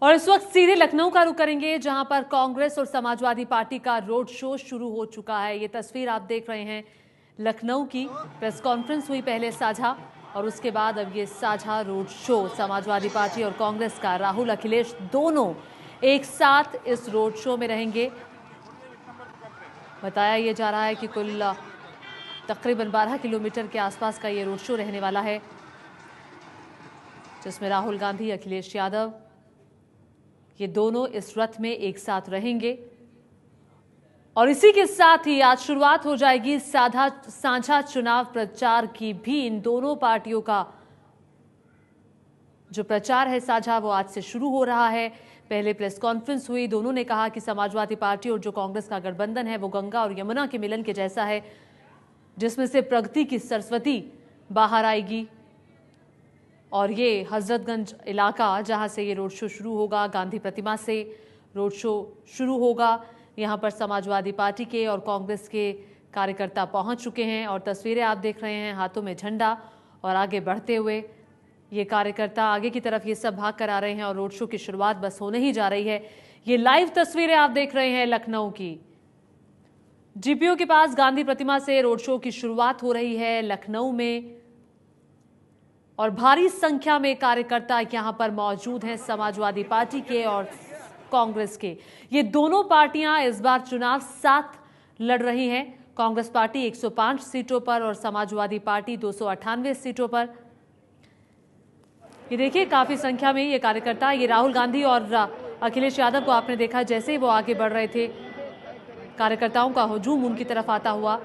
और इस वक्त सीधे लखनऊ का रुख करेंगे, जहां पर कांग्रेस और समाजवादी पार्टी का रोड शो शुरू हो चुका है। ये तस्वीर आप देख रहे हैं लखनऊ की। प्रेस कॉन्फ्रेंस हुई पहले साझा और उसके बाद अब ये साझा रोड शो। समाजवादी पार्टी और कांग्रेस का राहुल अखिलेश दोनों एक साथ इस रोड शो में रहेंगे। बताया ये जा रहा है कि कुल तकरीबन 12 किलोमीटर के आसपास का ये रोड शो रहने वाला है, जिसमें राहुल गांधी, अखिलेश यादव ये दोनों इस रथ में एक साथ रहेंगे। और इसी के साथ ही आज शुरुआत हो जाएगी साझा चुनाव प्रचार की भी। इन दोनों पार्टियों का जो प्रचार है साझा, वो आज से शुरू हो रहा है। पहले प्रेस कॉन्फ्रेंस हुई, दोनों ने कहा कि समाजवादी पार्टी और जो कांग्रेस का गठबंधन है वो गंगा और यमुना के मिलन के जैसा है, जिसमें से प्रगति की सरस्वती बाहर आएगी। और ये हजरतगंज इलाका जहां से ये रोड शो शुरू होगा, गांधी प्रतिमा से रोड शो शुरू होगा। यहां पर समाजवादी पार्टी के और कांग्रेस के कार्यकर्ता पहुंच चुके हैं और तस्वीरें आप देख रहे हैं, हाथों में झंडा और आगे बढ़ते हुए ये कार्यकर्ता आगे की तरफ ये सब भाग कर आ रहे हैं और रोड शो की शुरुआत बस होने ही जा रही है। ये लाइव तस्वीरें आप देख रहे हैं लखनऊ की। जीपीओ के पास गांधी प्रतिमा से रोड शो की शुरुआत हो रही है लखनऊ में और भारी संख्या में कार्यकर्ता यहां पर मौजूद हैं, समाजवादी पार्टी के और कांग्रेस के। ये दोनों पार्टियां इस बार चुनाव साथ लड़ रही हैं। कांग्रेस पार्टी 105 सीटों पर और समाजवादी पार्टी 298 सीटों पर। ये देखिए काफी संख्या में ये कार्यकर्ता, ये राहुल गांधी और अखिलेश यादव को आपने देखा जैसे ही वो आगे बढ़ रहे थे, कार्यकर्ताओं का हुजूम उनकी तरफ आता हुआ।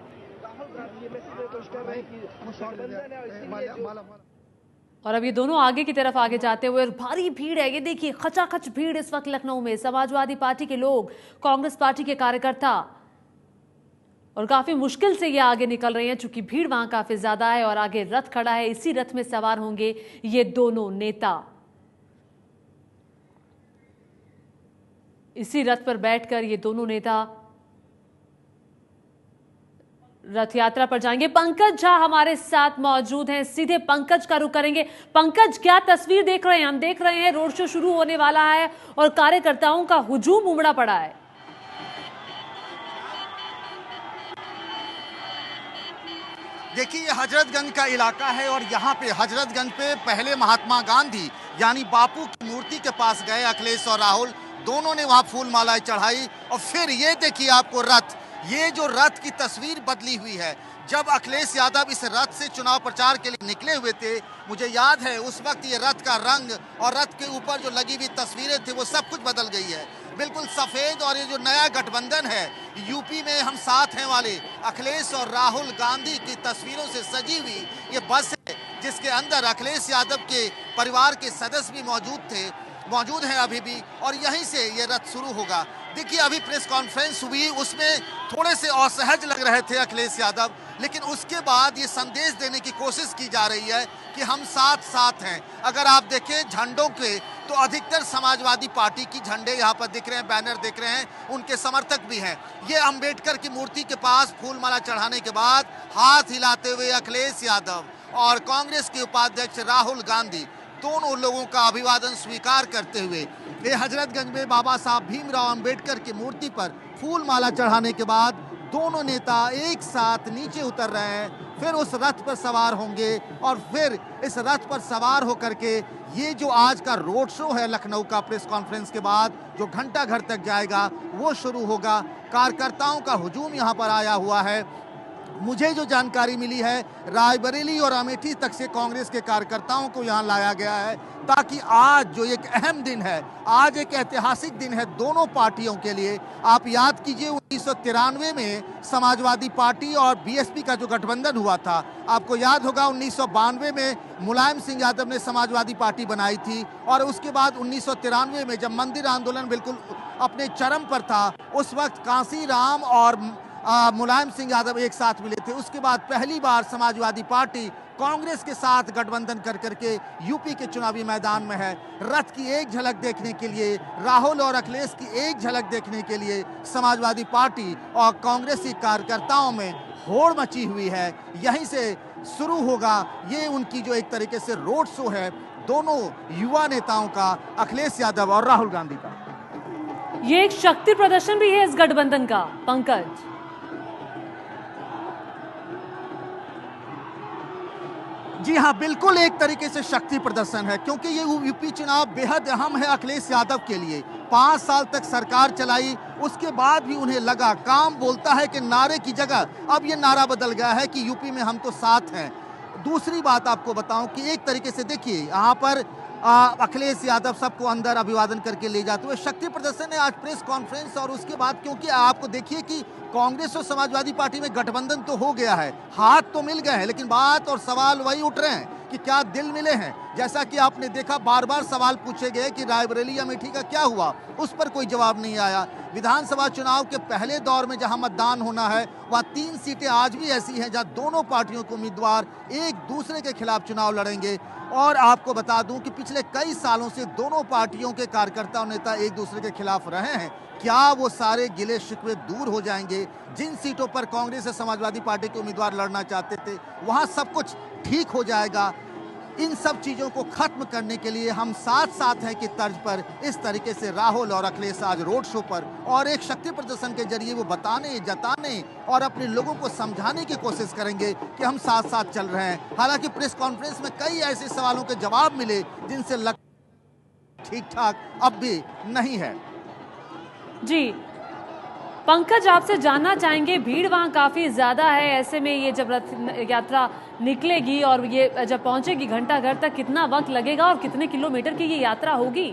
और अब ये दोनों आगे की तरफ आगे जाते हुए, और भारी भीड़ है, ये देखिए खचाखच भीड़ इस वक्त लखनऊ में। समाजवादी पार्टी के लोग, कांग्रेस पार्टी के कार्यकर्ता, और काफी मुश्किल से ये आगे निकल रहे हैं चूंकि भीड़ वहां काफी ज्यादा है। और आगे रथ खड़ा है, इसी रथ में सवार होंगे ये दोनों नेता। इसी रथ पर बैठकर ये दोनों नेता रथ यात्रा पर जाएंगे। पंकज झा हमारे साथ मौजूद हैं, सीधे पंकज का रुख करेंगे। पंकज, क्या तस्वीर देख रहे हैं? हम देख रहे हैं रोड शो शुरू होने वाला है और कार्यकर्ताओं का हुजूम उमड़ा पड़ा है। देखिए, ये हजरतगंज का इलाका है और यहाँ पे हजरतगंज पे पहले महात्मा गांधी यानी बापू की मूर्ति के पास गए अखिलेश और राहुल, दोनों ने वहाँ फूल मालाएं चढ़ाई। और फिर ये देखिए आपको रथ, ये जो रथ की तस्वीर बदली हुई है। जब अखिलेश यादव इस रथ से चुनाव प्रचार के लिए निकले हुए थे, मुझे याद है उस वक्त ये रथ का रंग और रथ के ऊपर जो लगी हुई तस्वीरें थी वो सब कुछ बदल गई है, बिल्कुल सफेद। और ये जो नया गठबंधन है यूपी में हम साथ हैं वाले अखिलेश और राहुल गांधी की तस्वीरों से सजी हुई ये बस है, जिसके अंदर अखिलेश यादव के परिवार के सदस्य भी मौजूद हैं अभी भी। और यहीं से ये रथ शुरू होगा। देखिए, अभी प्रेस कॉन्फ्रेंस हुई, उसमें थोड़े से असहज लग रहे थे अखिलेश यादव, लेकिन उसके बाद ये संदेश देने की कोशिश की जा रही है कि हम साथ हैं। अगर आप देखें झंडों के, तो अधिकतर समाजवादी पार्टी की झंडे यहाँ पर दिख रहे हैं, बैनर दिख रहे हैं, उनके समर्थक भी हैं। ये अंबेडकर की मूर्ति के पास फूल माला चढ़ाने के बाद हाथ हिलाते हुए अखिलेश यादव और कांग्रेस के उपाध्यक्ष राहुल गांधी दोनों लोगों का अभिवादन स्वीकार करते हुए ये हजरतगंज में बाबा साहब भीमराव अंबेडकर की मूर्ति पर फूल माला चढ़ाने के बाद दोनों नेता एक साथ नीचे उतर रहे हैं। फिर उस रथ पर सवार होंगे और फिर इस रथ पर सवार होकर के ये जो आज का रोड शो है लखनऊ का, प्रेस कॉन्फ्रेंस के बाद जो घंटा घर तक जाएगा वो शुरू होगा। कार्यकर्ताओं का हुजूम यहाँ पर आया हुआ है। मुझे जो जानकारी मिली है, रायबरेली और अमेठी तक से कांग्रेस के कार्यकर्ताओं को यहाँ लाया गया है, ताकि आज जो एक अहम दिन है, आज एक ऐतिहासिक दिन है दोनों पार्टियों के लिए। आप याद कीजिए 1993 में समाजवादी पार्टी और बीएसपी का जो गठबंधन हुआ था, आपको याद होगा 1992 में मुलायम सिंह यादव ने समाजवादी पार्टी बनाई थी। और उसके बाद 1993 में जब मंदिर आंदोलन बिल्कुल अपने चरम पर था, उस वक्त कांसीराम और मुलायम सिंह यादव एक साथ मिले थे। उसके बाद पहली बार समाजवादी पार्टी कांग्रेस के साथ गठबंधन कर करके यूपी के चुनावी मैदान में है। रथ की एक झलक देखने के लिए, राहुल और अखिलेश की एक झलक देखने के लिए समाजवादी पार्टी और कांग्रेसी कार्यकर्ताओं में होड़ मची हुई है। यहीं से शुरू होगा ये उनकी जो एक तरीके से रोड शो है दोनों युवा नेताओं का, अखिलेश यादव और राहुल गांधी का। ये एक शक्ति प्रदर्शन भी है इस गठबंधन का, पंकज। जी हां, बिल्कुल एक तरीके से शक्ति प्रदर्शन है, क्योंकि ये यूपी चुनाव बेहद अहम है अखिलेश यादव के लिए। 5 साल तक सरकार चलाई, उसके बाद भी उन्हें लगा, काम बोलता है कि नारे की जगह अब ये नारा बदल गया है कि यूपी में हम तो साथ हैं। दूसरी बात आपको बताऊं कि एक तरीके से देखिए, यहाँ पर अखिलेश यादव सबको अंदर अभिवादन करके ले जाते हुए शक्ति प्रदर्शन है, आज प्रेस कॉन्फ्रेंस, और उसके बाद क्योंकि आपको देखिए कि कांग्रेस और समाजवादी पार्टी में गठबंधन तो हो गया है, हाथ तो मिल गए हैं, लेकिन बात और सवाल वही उठ रहे हैं कि क्या दिल मिले हैं। जैसा कि आपने देखा, बार बार सवाल पूछे गए कि रायबरेली अमेठी का क्या हुआ, उस पर कोई जवाब नहीं आया। विधानसभा चुनाव के पहले दौर में जहां मतदान होना है, वहां 3 सीटें आज भी ऐसी हैं जहां दोनों पार्टियों के उम्मीदवार एक दूसरे के खिलाफ चुनाव लड़ेंगे। और आपको बता दूं कि पिछले कई सालों से दोनों पार्टियों के कार्यकर्ता और नेता एक दूसरे के खिलाफ रहे हैं। क्या वो सारे गिले शिकवे दूर हो जाएंगे? जिन सीटों पर कांग्रेस और समाजवादी पार्टी के उम्मीदवार लड़ना चाहते थे, वहां सब कुछ ठीक हो जाएगा। इन सब चीजों को खत्म करने के लिए हम साथ साथ हैं कि तर्ज पर इस तरीके से राहुल और अखिलेश आज रोड शो पर और एक शक्ति प्रदर्शन के जरिए वो बताने, जताने और अपने लोगों को समझाने की कोशिश करेंगे कि हम साथ साथ चल रहे हैं। हालांकि प्रेस कॉन्फ्रेंस में कई ऐसे सवालों के जवाब मिले जिनसे लग ठीक ठाक अब भी नहीं है। जी पंकज, आपसे जानना चाहेंगे, भीड़ वहाँ काफी ज्यादा है, ऐसे में ये जब रथ यात्रा निकलेगी और ये जब पहुंचेगी घंटा घर तक, कितना वक्त लगेगा और कितने किलोमीटर की ये यात्रा होगी?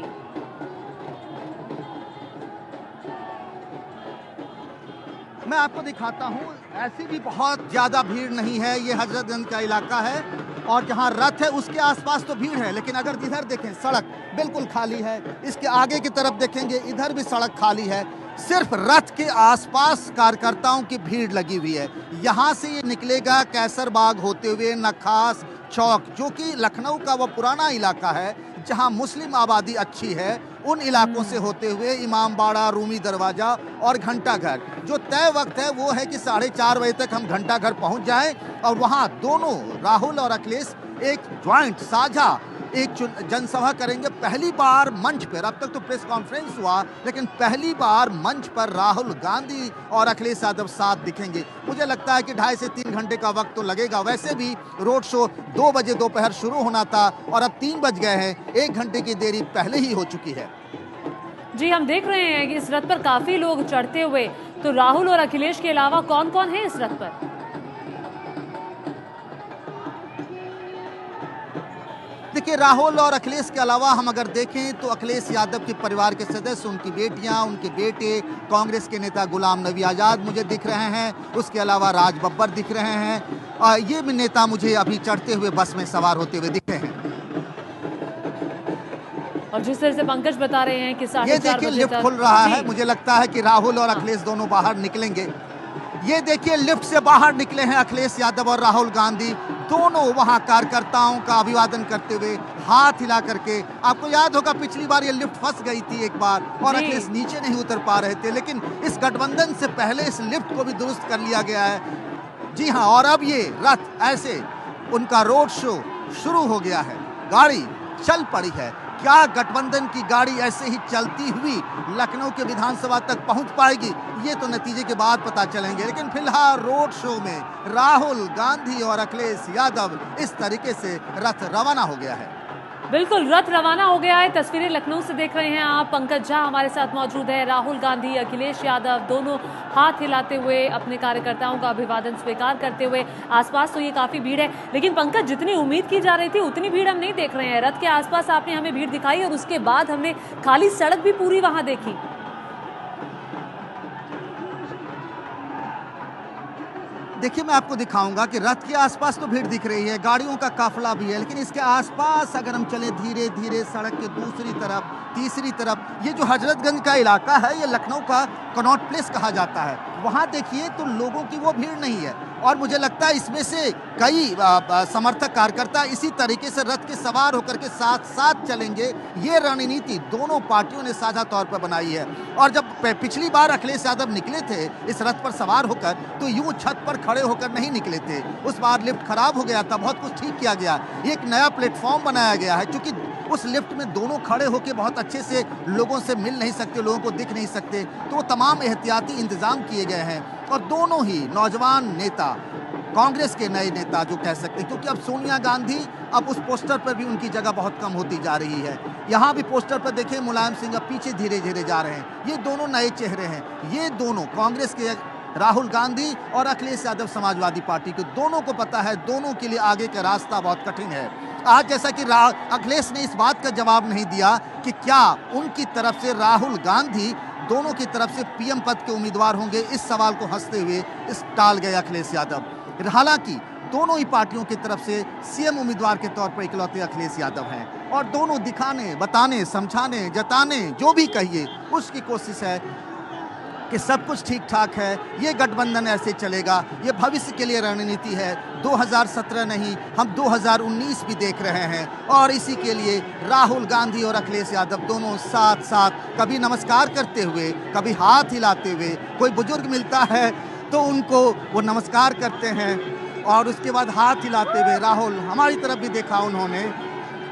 मैं आपको दिखाता हूं, ऐसी भी बहुत ज्यादा भीड़ नहीं है। ये हजरतगंज का इलाका है और जहां रथ है उसके आसपास तो भीड़ है, लेकिन अगर इधर देखें सड़क बिल्कुल खाली है। इसके आगे की तरफ देखेंगे, इधर भी सड़क खाली है। सिर्फ रथ के आसपास कार्यकर्ताओं की भीड़ लगी हुई है। यहाँ से ये निकलेगा कैसरबाग होते हुए नखास चौक, जो कि लखनऊ का वो पुराना इलाका है जहाँ मुस्लिम आबादी अच्छी है, उन इलाकों से होते हुए इमामबाड़ा, रूमी दरवाजा और घंटा घर। जो तय वक्त है वो है कि 4:30 बजे तक हम घंटा घर पहुँच जाएं और वहाँ दोनों राहुल और अखिलेश एक ज्वाइंट साझा एक जनसभा करेंगे। पहली बार मंच पर, अब तक तो प्रेस कॉन्फ्रेंस हुआ, लेकिन पहली बार मंच पर राहुल गांधी और अखिलेश यादव साथ दिखेंगे। मुझे लगता है कि 2.5 से 3 घंटे का वक्त तो लगेगा। वैसे भी रोड शो 2 बजे दोपहर शुरू होना था और अब 3 बज गए हैं, 1 घंटे की देरी पहले ही हो चुकी है। जी, हम देख रहे हैं कि इस रथ पर काफी लोग चढ़ते हुए, तो राहुल और अखिलेश के अलावा कौन कौन है इस रथ पर? देखिए, राहुल और अखिलेश के अलावा हम अगर देखें तो अखिलेश यादव के परिवार के सदस्य, उनकी बेटियां, उनके बेटे, कांग्रेस के नेता गुलाम नबी आज़ाद मुझे दिख रहे हैं। उसके अलावा राज बब्बर दिख रहे हैं। ये भी नेता मुझे अभी चढ़ते हुए बस में सवार होते हुए दिख रहे हैं। और जिस तरह से पंकज बता रहे हैं कि 4:30 ये देखिए लिफ्ट खुल रहा है। मुझे लगता है कि राहुल और अखिलेश दोनों बाहर निकलेंगे। ये देखिए लिफ्ट से बाहर निकले हैं अखिलेश यादव और राहुल गांधी, दोनों वहां कार्यकर्ताओं का अभिवादन करते हुए हाथ हिला करके। आपको याद होगा पिछली बार ये लिफ्ट फंस गई थी एक बार और अखिलेश नीचे नहीं उतर पा रहे थे, लेकिन इस गठबंधन से पहले इस लिफ्ट को भी दुरुस्त कर लिया गया है। जी हाँ, और अब ये रथ ऐसे उनका रोड शो शुरू हो गया है, गाड़ी चल पड़ी है। क्या गठबंधन की गाड़ी ऐसे ही चलती हुई लखनऊ के विधानसभा तक पहुंच पाएगी? ये तो नतीजे के बाद पता चलेंगे, लेकिन फिलहाल रोड शो में राहुल गांधी और अखिलेश यादव इस तरीके से रथ रवाना हो गया है। बिल्कुल, रथ रवाना हो गया है। तस्वीरें लखनऊ से देख रहे हैं आप। पंकज झा हमारे साथ मौजूद है। राहुल गांधी, अखिलेश यादव दोनों हाथ हिलाते हुए अपने कार्यकर्ताओं का अभिवादन स्वीकार करते हुए। आसपास तो ये काफी भीड़ है, लेकिन पंकज, जितनी उम्मीद की जा रही थी उतनी भीड़ हम नहीं देख रहे हैं। रथ के आसपास आपने हमें भीड़ दिखाई और उसके बाद हमने खाली सड़क भी पूरी वहां देखी। देखिए, मैं आपको दिखाऊंगा कि रथ के आसपास तो भीड़ दिख रही है, गाड़ियों का काफिला भी है, लेकिन इसके आसपास अगर हम चले धीरे धीरे सड़क के दूसरी तरफ, तीसरी तरफ, ये जो हजरतगंज का इलाका है, ये लखनऊ का कनॉट प्लेस कहा जाता है। वहाँ देखिए तो लोगों की वो भीड़ नहीं है और मुझे लगता है इसमें से कई समर्थक कार्यकर्ता इसी तरीके से रथ के सवार होकर के साथ साथ चलेंगे। ये रणनीति दोनों पार्टियों ने साझा तौर पर बनाई है। और जब पिछली बार अखिलेश यादव निकले थे इस रथ पर सवार होकर, तो यूं छत पर खड़े होकर नहीं निकले थे। उस बार लिफ्ट खराब हो गया था, बहुत कुछ ठीक किया गया, एक नया प्लेटफॉर्म बनाया गया है। क्योंकि उस लिफ्ट में दोनों खड़े होकर बहुत अच्छे से लोगों से मिल नहीं सकते, लोगों को दिख नहीं सकते, तो तमाम एहतियाती इंतजाम किए गए हैं। और दोनों ही नौजवान नेता, कांग्रेस के नए नेता जो कह सकते हैं, क्योंकि अब सोनिया गांधी, अब उस पोस्टर पर भी उनकी जगह बहुत कम होती जा रही है। यहाँ भी पोस्टर पर देखिए मुलायम सिंह अब पीछे धीरे धीरे जा रहे हैं। ये दोनों नए चेहरे हैं। ये दोनों कांग्रेस के राहुल गांधी और अखिलेश यादव समाजवादी पार्टी के, दोनों को पता है दोनों के लिए आगे का रास्ता बहुत कठिन है। आज जैसा कि अखिलेश ने इस बात का जवाब नहीं दिया कि क्या उनकी तरफ से राहुल गांधी दोनों की तरफ से पीएम पद के उम्मीदवार होंगे, इस सवाल को हंसते हुए टाल गए अखिलेश यादव। हालांकि दोनों ही पार्टियों की तरफ से सीएम उम्मीदवार के तौर पर इकलौते अखिलेश यादव हैं और दोनों दिखाने, बताने, समझाने, जताने, जो भी कहिए उसकी कोशिश है कि सब कुछ ठीक ठाक है, ये गठबंधन ऐसे चलेगा, ये भविष्य के लिए रणनीति है। 2017 नहीं, हम 2019 भी देख रहे हैं और इसी के लिए राहुल गांधी और अखिलेश यादव दोनों साथ साथ कभी नमस्कार करते हुए, कभी हाथ हिलाते हुए, कोई बुजुर्ग मिलता है तो उनको वो नमस्कार करते हैं और उसके बाद हाथ हिलाते हुए, राहुल हमारी तरफ भी देखा उन्होंने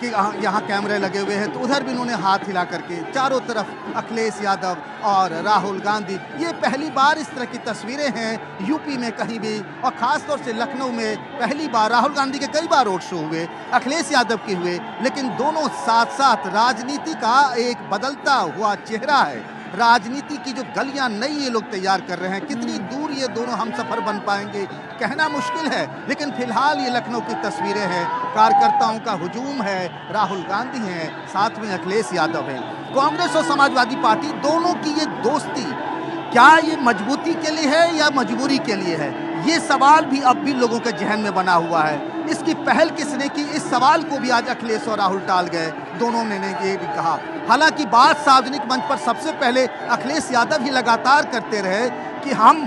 कि यहाँ कैमरे लगे हुए हैं तो उधर भी उन्होंने हाथ हिला करके, चारों तरफ अखिलेश यादव और राहुल गांधी। ये पहली बार इस तरह की तस्वीरें हैं यूपी में कहीं भी, और ख़ास तौर से लखनऊ में पहली बार। राहुल गांधी के कई बार रोड शो हुए, अखिलेश यादव के हुए, लेकिन दोनों साथ साथ राजनीति का एक बदलता हुआ चेहरा है। राजनीति की जो गलियां नई ये लोग तैयार कर रहे हैं, कितनी दूर ये दोनों हम सफर बन पाएंगे कहना मुश्किल है, लेकिन फिलहाल ये लखनऊ की तस्वीरें हैं। कार्यकर्ताओं का हुजूम है, राहुल गांधी हैं, साथ में अखिलेश यादव हैं। कांग्रेस और समाजवादी पार्टी दोनों की ये दोस्ती क्या ये मजबूती के लिए है या मजबूरी के लिए है, ये सवाल भी अब भी लोगों के जहन में बना हुआ है। इसकी पहल किसने की, इस सवाल को भी आज अखिलेश और राहुल टाल गए। दोनों ने ये भी कहा, हालांकि बात सार्वजनिक मंच पर सबसे पहले अखिलेश यादव ही लगातार करते रहे कि हम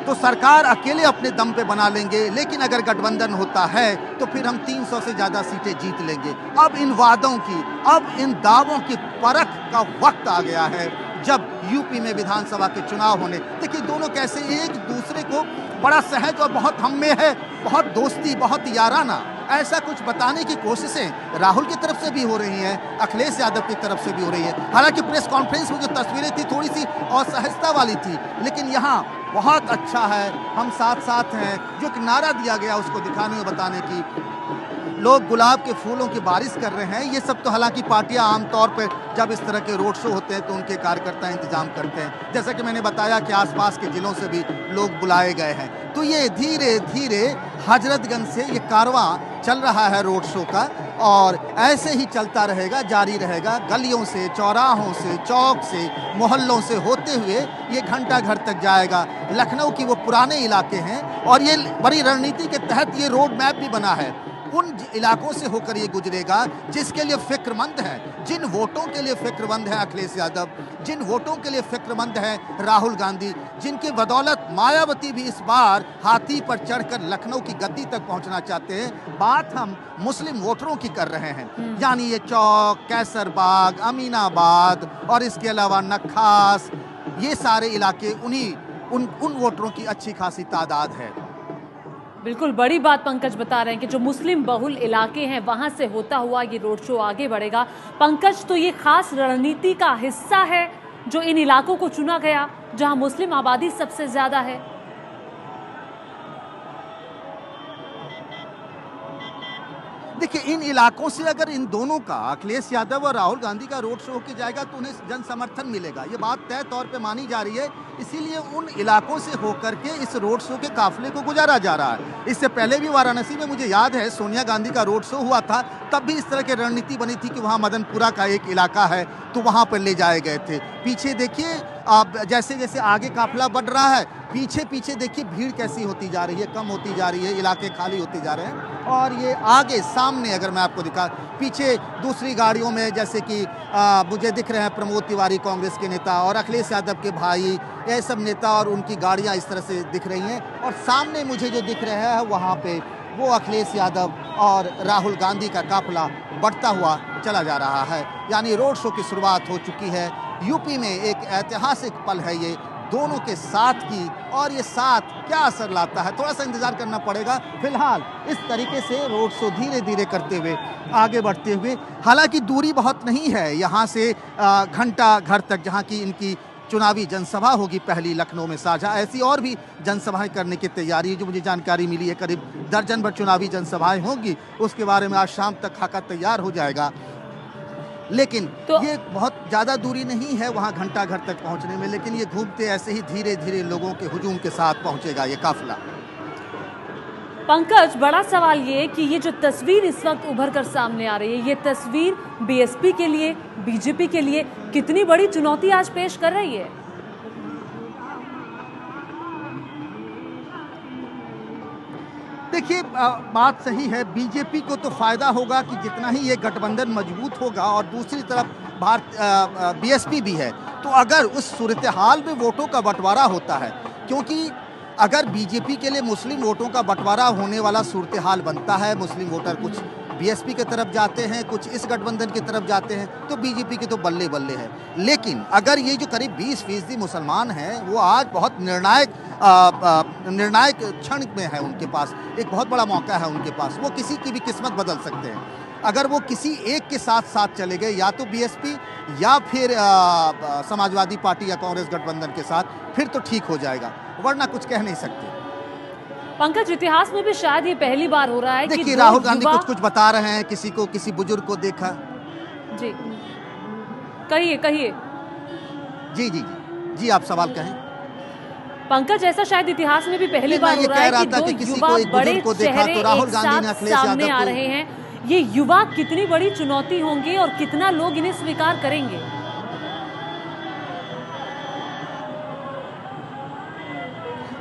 तो सरकार अकेले अपने दम पे बना लेंगे, लेकिन अगर गठबंधन होता है तो फिर हम 300 से ज़्यादा सीटें जीत लेंगे। अब इन वादों की, अब इन दावों की परख का वक्त आ गया है, जब यूपी में विधानसभा के चुनाव होने। देखिए दोनों कैसे एक दूसरे को बड़ा सहज और बहुत हम में है, बहुत दोस्ती, बहुत याराना, ऐसा कुछ बताने की कोशिशें राहुल की तरफ से भी हो रही हैं, अखिलेश यादव की तरफ से भी हो रही है। हालांकि प्रेस कॉन्फ्रेंस में जो तस्वीरें थी थोड़ी सी असहजता वाली थी, लेकिन यहाँ बहुत अच्छा है, हम साथ साथ हैं, जो कि नारा दिया गया उसको दिखाने और बताने की। लोग गुलाब के फूलों की बारिश कर रहे हैं। ये सब तो हालांकि पार्टियां आमतौर पर जब इस तरह के रोड शो होते हैं तो उनके कार्यकर्ता इंतजाम करते हैं। जैसा कि मैंने बताया कि आसपास के जिलों से भी लोग बुलाए गए हैं। तो ये धीरे धीरे हजरतगंज से ये कारवां चल रहा है रोड शो का, और ऐसे ही चलता रहेगा, जारी रहेगा। गलियों से, चौराहों से, चौक से, मोहल्लों से होते हुए ये घंटा घर तक जाएगा। लखनऊ की वो पुराने इलाके हैं और ये बड़ी रणनीति के तहत ये रोड मैप भी बना है। उन इलाकों से होकर ये गुजरेगा जिसके लिए फिक्रमंद है, जिन वोटों के लिए फिक्रमंद है अखिलेश यादव, जिन वोटों के लिए फिक्रमंद है राहुल गांधी, जिनकी बदौलत मायावती भी इस बार हाथी पर चढ़कर लखनऊ की गद्दी तक पहुंचना चाहते हैं। बात हम मुस्लिम वोटरों की कर रहे हैं, यानी ये चौक, कैसरबाग, अमीनाबाद और इसके अलावा नखास, ये सारे इलाके उन वोटरों की अच्छी खासी तादाद है। बिल्कुल बड़ी बात पंकज बता रहे हैं कि जो मुस्लिम बहुल इलाके हैं वहां से होता हुआ ये रोड शो आगे बढ़ेगा। पंकज, तो ये खास रणनीति का हिस्सा है जो इन इलाकों को चुना गया जहां मुस्लिम आबादी सबसे ज्यादा है। देखिए इन इलाकों से अगर इन दोनों का, अखिलेश यादव और राहुल गांधी का रोड शो होकर जाएगा तो उन्हें जन समर्थन मिलेगा, ये बात तय तौर पे मानी जा रही है। इसीलिए उन इलाकों से होकर के इस रोड शो के काफिले को गुजारा जा रहा है। इससे पहले भी वाराणसी में मुझे याद है सोनिया गांधी का रोड शो हुआ था, तब भी इस तरह की रणनीति बनी थी कि वहाँ मदनपुरा का एक इलाका है तो वहाँ पर ले जाए गए थे। पीछे देखिए आप, जैसे जैसे आगे काफिला बढ़ रहा है, पीछे पीछे देखिए भीड़ कैसी होती जा रही है, कम होती जा रही है, इलाके खाली होते जा रहे हैं। और ये आगे सामने अगर मैं आपको दिखा, पीछे दूसरी गाड़ियों में जैसे कि मुझे दिख रहे हैं प्रमोद तिवारी कांग्रेस के नेता और अखिलेश यादव के भाई, ये सब नेता और उनकी गाड़ियां इस तरह से दिख रही हैं। और सामने मुझे जो दिख रहा है वहाँ पे वो अखिलेश यादव और राहुल गांधी का काफिला बढ़ता हुआ चला जा रहा है। यानी रोड शो की शुरुआत हो चुकी है। यूपी में एक ऐतिहासिक पल है ये, दोनों के साथ की, और ये साथ क्या असर लाता है थोड़ा सा इंतजार करना पड़ेगा। फिलहाल इस तरीके से रोड शो धीरे धीरे करते हुए आगे बढ़ते हुए, हालांकि दूरी बहुत नहीं है यहाँ से घंटा घर तक, जहाँ की इनकी चुनावी जनसभा होगी पहली लखनऊ में साझा। ऐसी और भी जनसभाएं करने की तैयारी है, जो मुझे जानकारी मिली है करीब दर्जन भर चुनावी जनसभाएं होंगी। उसके बारे में आज शाम तक खाका तैयार हो जाएगा, लेकिन ये बहुत ज़्यादा दूरी नहीं है वहाँ घंटा घर तक पहुँचने में, लेकिन ये घूमते ऐसे ही धीरे धीरे लोगों के हुजूम के साथ पहुँचेगा ये काफिला। पंकज, बड़ा सवाल ये कि ये जो तस्वीर इस वक्त उभर कर सामने आ रही है, ये तस्वीर बीएसपी के लिए, बीजेपी के लिए कितनी बड़ी चुनौती आज पेश कर रही है? देखिए, बात सही है, बीजेपी को तो फायदा होगा कि जितना ही ये गठबंधन मजबूत होगा, और दूसरी तरफ बीएसपी भी है, तो अगर उस सूरत हाल में वोटों का बंटवारा होता है, क्योंकि अगर बीजेपी के लिए मुस्लिम वोटों का बंटवारा होने वाला सूरत हाल बनता है, मुस्लिम वोटर कुछ बीएसपी की तरफ जाते हैं, कुछ इस गठबंधन की तरफ जाते हैं, तो बीजेपी की तो बल्ले बल्ले है। लेकिन अगर ये जो करीब 20% मुसलमान हैं, वो आज बहुत निर्णायक क्षण में है उनके पास, एक बहुत बड़ा मौका है उनके पास, वो किसी की भी किस्मत बदल सकते हैं। अगर वो किसी एक के साथ चले गए, या तो बीएसपी या फिर समाजवादी पार्टी या कांग्रेस गठबंधन के साथ, फिर तो ठीक हो जाएगा, वरना कुछ कह नहीं सकते। पंकज, इतिहास में भी शायद ये पहली बार हो रहा है कि देखिए, राहुल गांधी कुछ बता रहे हैं, किसी बुजुर्ग को देखा। जी, कहिए। जी, आप सवाल कहें। पंकज, ऐसा शायद इतिहास में भी पहली बार हो रहा है कि दो युवा बड़े चेहरे एक साथ सामने आ रहे हैं। ये युवा कितनी बड़ी चुनौती होंगे और कितना लोग इन्हें स्वीकार करेंगे?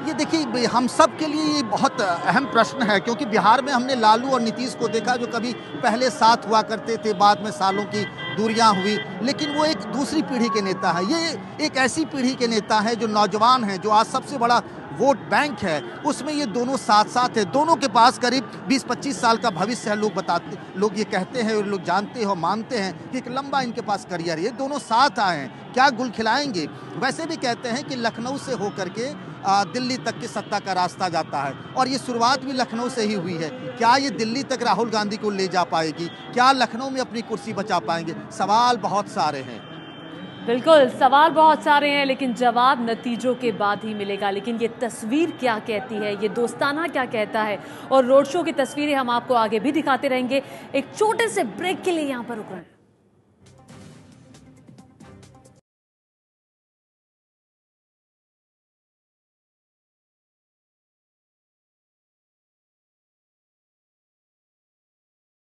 ये देखिए, हम सब के लिए ये बहुत अहम प्रश्न है, क्योंकि बिहार में हमने लालू और नीतीश को देखा, जो कभी पहले साथ हुआ करते थे, बाद में सालों की दूरियां हुई, लेकिन वो एक दूसरी पीढ़ी के नेता है। ये एक ऐसी पीढ़ी के नेता है जो नौजवान है, जो आज सबसे बड़ा वोट बैंक है, उसमें ये दोनों साथ है। दोनों के पास करीब 20-25 साल का भविष्य है। लोग ये कहते हैं, और लोग जानते हो, मानते हैं कि एक लंबा इनके पास करियर है। ये दोनों साथ आए हैं, क्या गुल खिलाएंगे। वैसे भी कहते हैं कि लखनऊ से होकर के दिल्ली तक की सत्ता का रास्ता जाता है, और ये शुरुआत भी लखनऊ से ही हुई है। क्या ये दिल्ली तक राहुल गांधी को ले जा पाएगी? क्या लखनऊ में अपनी कुर्सी बचा पाएंगे? सवाल बहुत सारे हैं। बिल्कुल, सवाल बहुत सारे हैं, लेकिन जवाब नतीजों के बाद ही मिलेगा। लेकिन ये तस्वीर क्या कहती है, ये दोस्ताना क्या कहता है, और रोड शो की तस्वीरें हम आपको आगे भी दिखाते रहेंगे। एक छोटे से ब्रेक के लिए यहाँ पर रुक रहे हैं।